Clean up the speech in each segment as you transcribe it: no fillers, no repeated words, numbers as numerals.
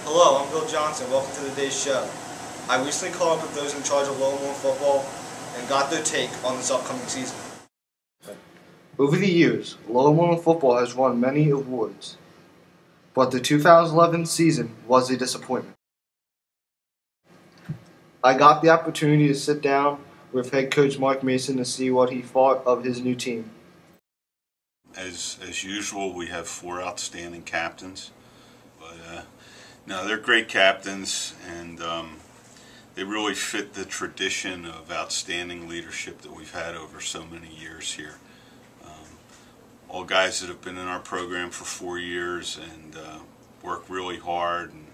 Hello, I'm Bill Johnson. Welcome to today's show. I recently caught up with those in charge of Lower Moreland football and got their take on this upcoming season. Over the years, Lower Moreland football has won many awards, but the 2011 season was a disappointment. I got the opportunity to sit down with head coach Mark Mason to see what he thought of his new team. As usual, we have 4 outstanding captains, but no, they're great captains, and they really fit the tradition of outstanding leadership that we've had over so many years here. All guys that have been in our program for 4 years and work really hard and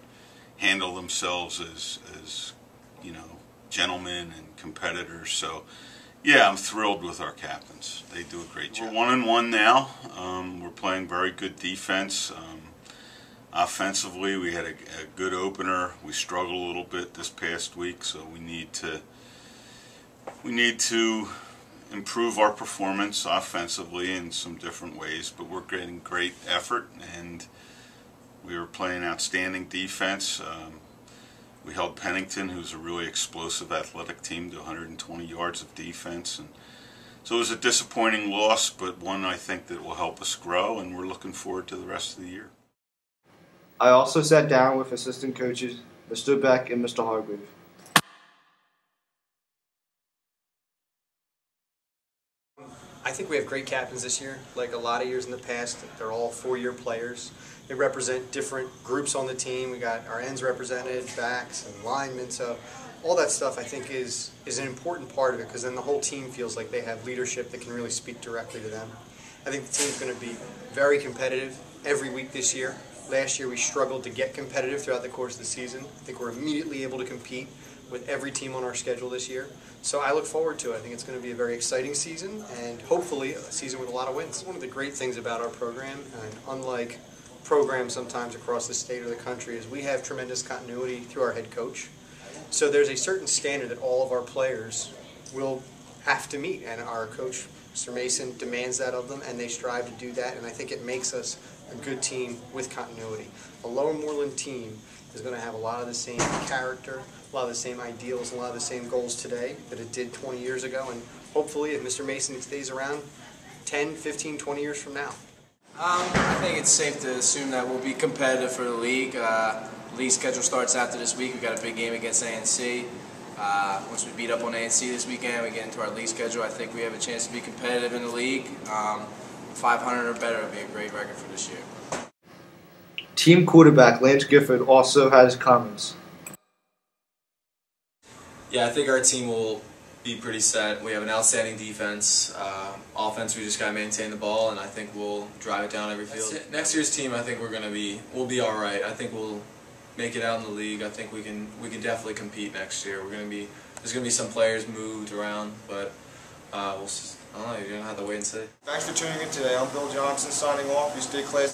handle themselves as gentlemen and competitors. So yeah, I'm thrilled with our captains. They do a great job. We're 1-1 now. We're playing very good defense. Offensively, we had a good opener. We struggled a little bit this past week, so we need to improve our performance offensively in some different ways. But we're getting great effort, and we were playing outstanding defense. We held Pennington, who's a really explosive athletic team, to 120 yards of defense. And so it was a disappointing loss, but one I think that will help us grow, and we're looking forward to the rest of the year. I also sat down with assistant coaches Mr. Beck and Mr. Hargrave. I think we have great captains this year. Like a lot of years in the past, they're all 4-year players. They represent different groups on the team. We got our ends represented, backs, and linemen. So all that stuff I think is an important part of it, because then the whole team feels like they have leadership that can really speak directly to them. I think the team's going to be very competitive every week this year. Last year we struggled to get competitive throughout the course of the season. I think we're immediately able to compete with every team on our schedule this year. So I look forward to it. I think it's going to be a very exciting season, and hopefully a season with a lot of wins. One of the great things about our program, and unlike programs sometimes across the state or the country, is we have tremendous continuity through our head coach. So there's a certain standard that all of our players will have to meet, and our coach, Mr. Mason, demands that of them, and they strive to do that, and I think it makes us a good team with continuity. A Lower Moreland team is going to have a lot of the same character, a lot of the same ideals, and a lot of the same goals today that it did 20 years ago, and hopefully if Mr. Mason stays around 10, 15, 20 years from now. I think it's safe to assume that we'll be competitive for the league. League schedule starts after this week. We've got a big game against A&C. Once we beat up on A&C this weekend, we get into our league schedule. I think we have a chance to be competitive in the league. 500 or better would be a great record for this year. Team quarterback Lance Gifford also has comments. Yeah, I think our team will be pretty set. We have an outstanding defense. Offense, we just got to maintain the ball, and I think we'll drive it down every field. Next year's team, I think we'll be all right. I think we'll make it out in the league. I think we can definitely compete next year. There's gonna be some players moved around, but I don't know. You're gonna have to wait and see. Thanks for tuning in today. I'm Bill Johnson signing off. You stay classy.